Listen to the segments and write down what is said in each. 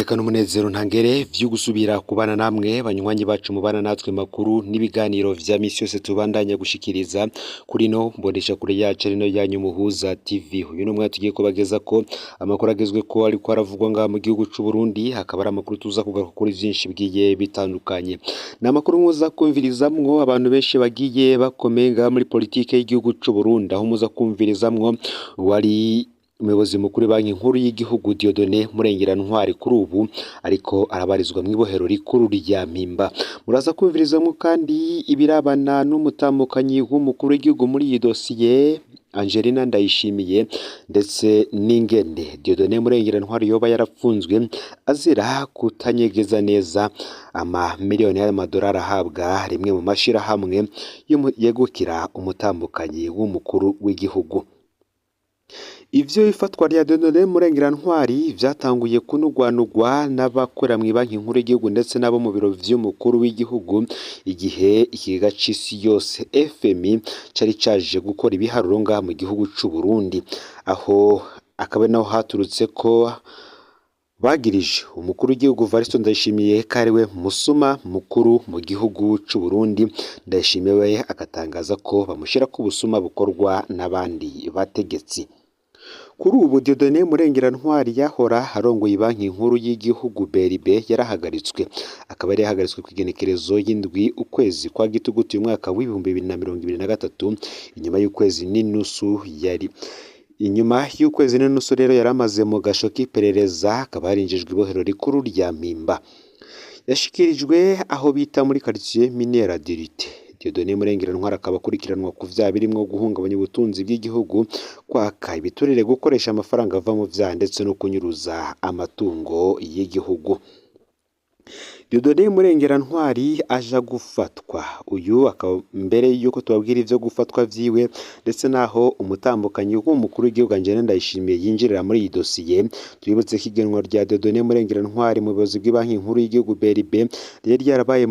iteka n'umunezero ntangere vyo gusubira kubana namwe banywanyi bacu mubana natwe makuru n'ibiganiro vya misi yose tubandanya gushikiriza kuri no mbonesha kure yacu rino yanyu Muhuza TV. Uyu numwe tugiye kubageza ko amakuru agezwe ko ariko aravugwa nga mu gihugu c'u Burundi, hakaba ari amakuru tuza kugaruka kuri vyinshi bigiye bitandukanye. Na makuru muza kumvirizamwo abantu benshi bagiye bakomenga muri politike y'igihugu c'u Burundi, aho muza kumvirizamwo wari umuyobozi mukuru banki nkuru y'igihugu Dieudonné Murengerantwari kuri ubu ariko arabarizwa mu ibohero rikuru rya Mpimba. Muraza kumvirizamwo kandi ibirabana n'umutamukanyi w'umukuru w'igihugu muri iyi dosiye Angelina Ndayishimiye, ndetse n'ingene Dieudonné Murengerantwari yoba yarapfunzwe azira kutanyegeza neza miliyoni y'amadolari ahabwa rimwe mu mashirahamwe yegukira umutambukanyi w'umukuru w'igihugu. Ivyo ifatwa rya Dieudonné Murengerantwari vyatanguye kunugwanugwa n'abakora mu banki nkuru y'igihugu ndetse nabo mu biro vy'umukuru w'igihugu, igihe ikigega c'isi yose FMI cari caje gukora ibiharuro nga mu gihugu c'u Burundi, aho akaba naho haturutse ko bagirije umukuru w'igihugu Varisto Ndayishimiye kariwe musuma mukuru mu gihugu c'u Burundi. Ndayishimiye we agatangaza ko bamushira ko ubusuma bukorwa n'abandi bategetsi. Kuri ubu Dieudonné Murengerantwari yahora arongoye banki nkuru y'igihugu BRB yarahagaritswe, akaba yari yahagaritswe ku igenekerezo y'indwi ukwezi kwa Gitugutu uyu mwaka w'ibihumbi 2023, inyuma y'ukwezi n'inusu rero yaramaze mu gasho k'iperereza, akaba yarinjijwe ibohero rikuru rya Mpimba. Yashikirijwe aho bita muri quartier Minera Dirite. Dieudonné Murengerantwari akaba akurikiranwa ku vyaha birimwo guhungabanya ubutunzi bw'igihugu, kwaka ibiturire, gukoresha amafaranga ava mu vyaha ndetse no kunyuruza amatungo y'igihugu. Dieudonné Murengerantwari aja gufatwa, uyu akaba mbere yuko tubabwira ivyo gufatwa vyiwe ndetse naho umutambukanyi w'umukuru w'igihugu Angelina Ndayishimiye yinjirira muri iyi dosiye, twibutse ko igenwa rya Dieudonné Murengerantwari mu buyobozi bw'ibanki nkuru y'igihugu BRB ryari ryarabaye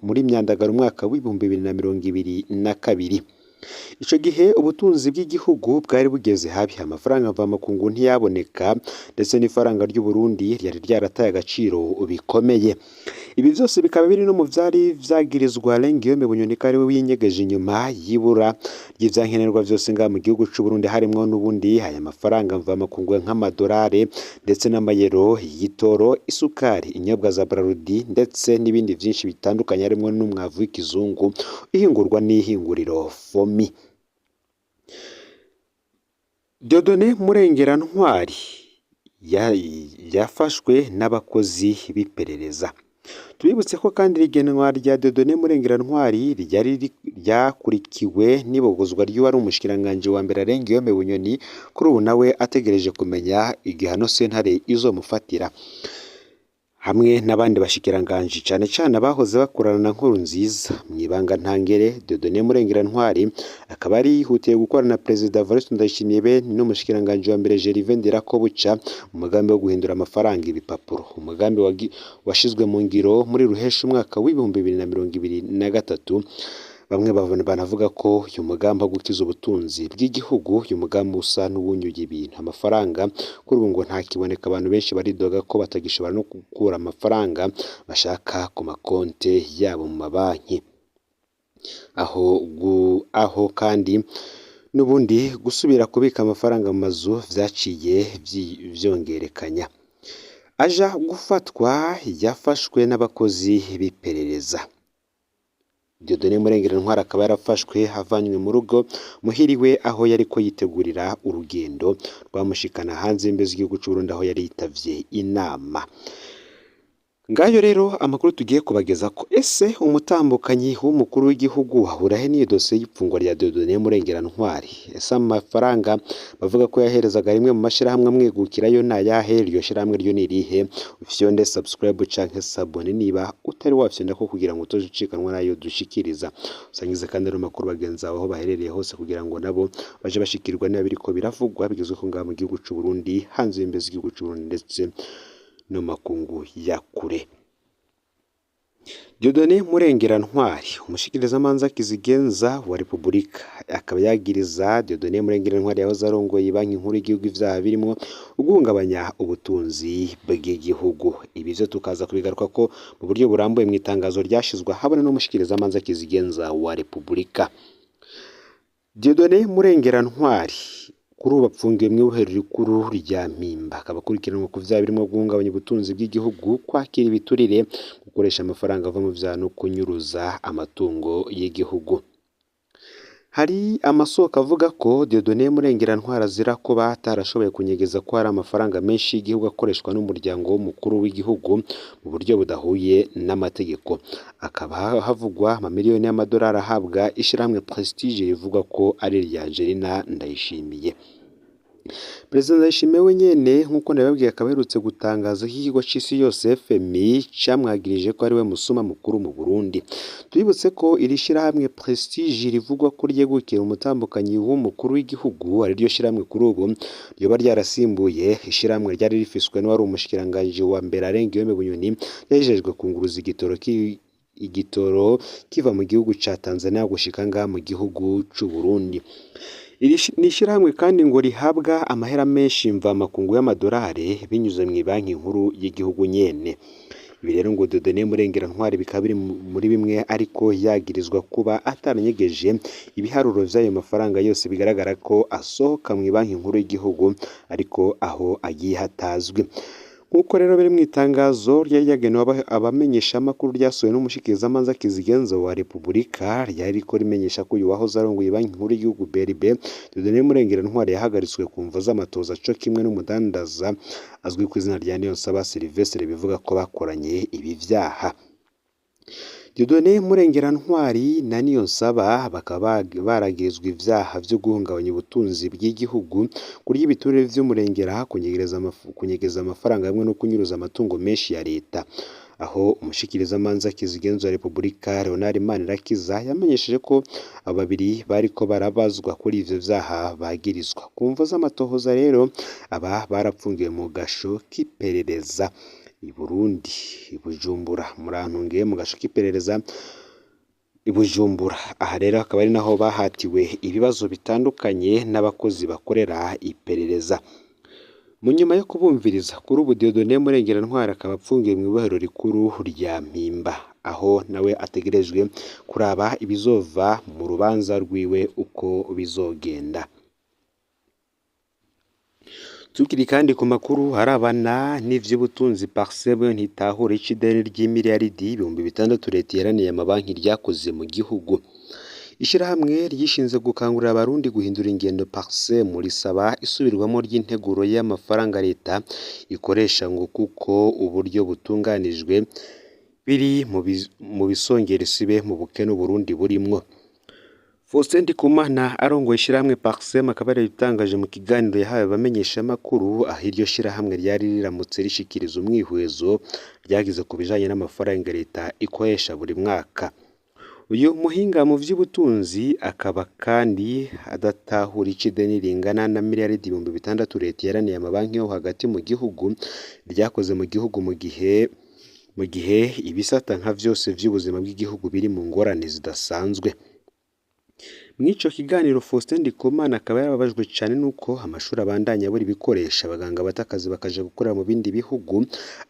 muri Myandagaro umwaka w'ibihumbi 2022. Ico gihe ubutunzi bw'igihugu bwari bugeze habi, amafaranga mvamakungu ntiyaboneka ndetse n'ifaranga ry'u Burundi ryari ryarataye agaciro bikomeye. Ibi vyose bikaba biri no mu vyari vyagirizwa Guillaume Bunyoni kari we winyegeje inyuma y'ibura ry'ivyankenerwa vyose nga mu gihugu c'u Burundi, harimwo n'ubundi aya mafaranga mvamakungu nk'amadolari ndetse n'amayero y'itoro, isukari, inyobwa za Braludi ndetse n'ibindi vyinshi bitandukanye, harimwo n'umwavu w'ikizungu ihingurwa n'ihinguriro FOMI. Dieudonné Murengerantwari yafashwe n'abakozi b'iperereza. Tubibutse ko kandi rigenwa rya Dieudonné Murengerantwari ryakurikiwe n'ibogozwa ry'uwari umushikiranganje wa mbere Guillaume Bunyoni, kuri ubu nawe ategereje kumenya igihano sentare izomufatira, hamwe n'abandi bashikiranganje cane cane abahoze bakorana na Nkurunziza mw'ibanga ntangere. Dieudonné Murengerantwari akaba ari yihutiye gukorana na Perezida Varisto Ndayishimiye be n'umushikiranganje wa mbere Gervais Ndirakobuca umugambi wo guhindura amafaranga ibipapuro, umugambi washizwe mu ngiro muri Ruheshi umwaka w'ibihumbi 2023. Bamwe banavuga ko uyu mugambi wo gukiza ubutunzi bw'igihugu, uyu mugambi usa n'uwunyuye ibintu, amafaranga kuri ubu ngo ntakiboneka. Abantu benshi baridoga ko batagishobora no gukura amafaranga bashaka ku makonte yabo mu mabanki, aho kandi n'ubundi gusubira kubika amafaranga mu mazu vyaciye vyongerekanya. Aja gufatwa yafashwe n'abakozi b'iperereza. Dieudonné Murengerantwari akaba yarafashwe havanywe mu rugo muhiriwe, aho yariko yitegurira urugendo rwamushikana hanze y'imbizi y'igihugu c'u Burundi, aho yari yitavye inama. Ngayo rero amakuru tugiye kubageza ko ese umutambukanyi w'umukuru w'igihugu ahurahe n'iyo dosiye y'ipfungwa rya Dieudonné Murengerantwari. Ese amafaranga bavuga ko yaherezaga rimwe mu mashirahamwe amwegukirayo nayahe? Iryo shirahamwe ryo ni irihe? Ufyonde subscribe canke sabone niba utari wafyonda ko kugira ngo utoje ucikanwa nayo dushikiriza. Usangize kandi amakuru bagenza aho baherereye hose kugira ngo nabo baje bashikirwa niba biriko biravugwa bigezwe ko ngaha mu gihugu c'u Burundi, hanze y'imbizi y'igihugu c'u Burundi ndetse no makungu ya kure. Dieudonné Murengerantwari umushikirizamanza kizigenza wa Repubulika akaba yagiriza Dieudonné Murengerantwari yahoze arongoye banki nkuru y'igihugu ivyaha birimo guhungabanya ubutunzi bw'igihugu. Ibi vyo tukaza kubigaruka ko mu buryo burambuye mu itangazo ryashizwe habona n'umushikirizamanza kizigenza wa Repubulika. Dieudonné Murengerantwari kuri ubu apfungiwe mw'ibohero rikuru rya Mpimba, akaba akurikiranwa ku vyaha birimo guhungabanya ubutunzi bw'igihugu, kwakira ibiturire, gukoresha amafaranga ava mu vyaha no kunyuruza amatungo y'igihugu. Hari amasoko avuga ko Dieudonné Murengerantwari azira kuba atarashoboye kunyegeza ko hari amafaranga menshi y'igihugu akoreshwa n'umuryango w'umukuru w'igihugu mu buryo budahuye n'amategeko. Akaba havugwa amamiliyoni y'amadolari ahabwa ishirahamwe Prestige rivuga ko ari irya Angelina Ndayishimiye. Perezida Ndayishimiye we nyene nk'uko nabibabwiye akaba aherutse gutangaza ko ikigo c'isi yose FMI camwagirije ko ari we musuma mukuru mu Burundi. Twibutse ko iri shirahamwe Prestige rivugwa ko ryegukiye umutambukanyi w'umukuru w'igihugu ari ryo shirahamwe kuri ubu ryoba ryarasimbuye ishirahamwe ryari rifiswe n'uwari umushikiranganji wa mbere Arengiyome Bunyoni yajejwe kunguruza igitoro kiva mu gihugu ca Tanzania gushika ngaha mu gihugu c'u Burundi. Iri n'ishirahamwe kandi ngo rihabwa amahera menshi mvamakungu y'amadolari binyuze mu banki nkuru y'igihugu nyene. Ibi rero ngo Dieudonné Murengerantwari bikaba biri muri bimwe ariko yagirizwa kuba ataranyegeje ibiharuro vy'ayo mafaranga yose bigaragara ko asohoka mu banki nkuru y'igihugu ariko aho agiye hatazwi. Nk'uko rero biri mu itangazo ryari ryagenewe abamenyesha amakuru ryasohowe n'umushikirizamanza kizigenza wa Repubulika, ryari riko rimenyesha ko uyu wahoze arongoye banki nkuru y'igihugu BRB Dieudonné Murengerantwari yahagaritswe ku mvo z'amatoza co kimwe n'umudandaza azwi ku izina rya Niyonsaba Sylvestre bivuga ko bakoranye ibi vyaha. Dieudonné Murengerantwari na Niyonsaba bakaba baragirizwa ivyaha vyo guhungabanya ubutunzi bw'igihugu, kurya ibiturire vy'umurengera, kunyegeza amafaranga hamwe no kunyuruza amatungo menshi ya leta. Aho umushikirizamanza kizigenza wa Repubulika Leonard Manirakiza yamenyesheje ko abo babiri bariko barabazwa kuri ivyo vyaha bagirizwa. Ku mvo z'amatohoza rero aba barapfungiwe mu gasho k'iperereza i Burundi, i Bujumbura, murantunge mu gasho k'iperereza i Bujumbura. Aha rero akaba ari naho bahatiwe ibibazo bitandukanye n'abakozi bakorera iperereza. Mu nyuma yo kubumviriza kuri ubu Dieudonné Murengerantwari akaba apfungiwe mu ibohero rikuru rya Mpimba, aho nawe ategerejwe kuraba ibizova mu rubanza rwiwe uko bizogenda. Tukiri kandi ku makuru harabana n'ivy'ubutunzi Parsem ntitahura icideni ry'imiliyaridi 600 leta yaraniye amabanki ryakoze mu gihugu. Ishirahamwe ryishinze gukangurira abarundi guhindura ingendo Parsem risaba isubirwamo ry'integuro y'amafaranga leta ikoresha ngo kuko uburyo butunganijwe biri mu bisongera isibe mu bukene Burundi burimwo. Faustin Ndikumana arongoye ishirahamwe Parsem akaba yaritangaje mu kiganiro yahawe abamenyesha amakuru aho iryo shirahamwe ryari riramutse rishikiriza umwihwezo ryagize ku bijanye n'amafaranga leta ikoresha buri mwaka. Uyu muhinga mu vy'ubutunzi akaba kandi adatahura icideni ringana na miliyaridi 600 leta yaraniye amabanki yo hagati mu gihugu ryakoze mu gihugu mu gihe ibisata nka vyose vy'ubuzima bw'igihugu biri mu ngorane zidasanzwe. Mw'ico kiganiro Faustin Ndikumana akaba yarababajwe cane nuko amashuri abandanya buri bikoresha abaganga batakazi bakaja gukorera mu bindi bihugu,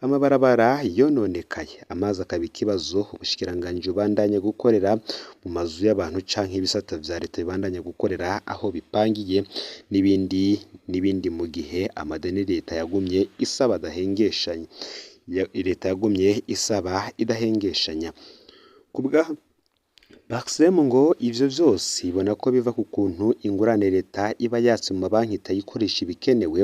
amabarabara yononekaye, amazi akaba ikibazo, ubushikiranganji bandanya gukorera mu mazu y'abantu canke ibisata vya leta bibandanya gukorera aho bipangiye n'ibindi mu gihe amadeni leta yagumye isaba idahengeshanya. Kubwa Parsem ngo ivyo vyose ibona ko biva ku kuntu ingurane leta iba yatse mu mabanki itayikoresha ibikenewe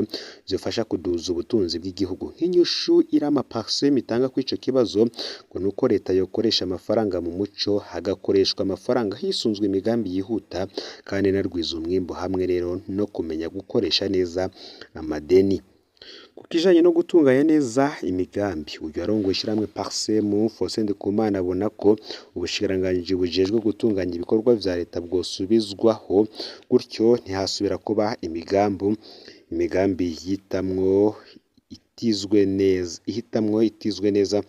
vyofasha kuduza ubutunzi bw'igihugu. Nk'inyishu irama Parsem itanga kw'ico kibazo ngo nuko leta yokoresha amafaranga mu muco, hagakoreshwa amafaranga hisunzwe imigambi yihuta kandi narwiza umwimbo, hamwe rero no kumenya gukoresha neza amadeni. Kukijanye no gutunganya neza imigambi, uyu arongoye ishirahamwe Parsem Faustin Ndikumana abona ko ubushikiranganji bujejwe gutunganya ibikorwa vya leta bwosubizwaho, gutyo ntihasubira kuba imigambi ihitamwo itizwe neza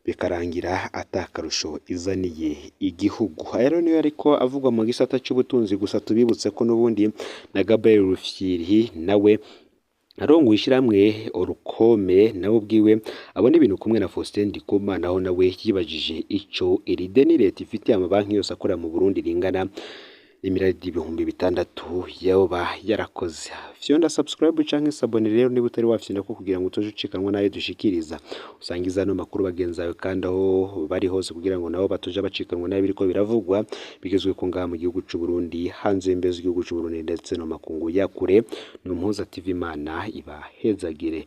bikarangira atakarusho izaniye igihugu. Rero niyo ariko avugwa mu gisata cy'ubutunzi, gusa tubibutse ko n'ubundi na Gabriel Rufyiri nawe arongoye ishyirahamwe Orukome nawe ubwiwe abona ibintu kumwe na Faustin Ndikumana, aho nawe yibajije ico iri deni leta ifitiye amabanki yose akorera mu Burundi ringana imiradi 600 yoba yarakoze. Fyonda subscribe canke sabone rero niba utari wafyina ko kugira ngo utoje ucikanwa nayo dushikiriza, usangiza no makuru bagenzi bawe kandi aho bari hose kugira ngo nabo batoje bacikanwa nayo biriko biravugwa bigezwe ku ngaha mu gihugu c'u Burundi, hanze y'imbezo igihugu c'u Burundi ndetse no makungu ya kure. No Mpuza TV Imana ibahezagire.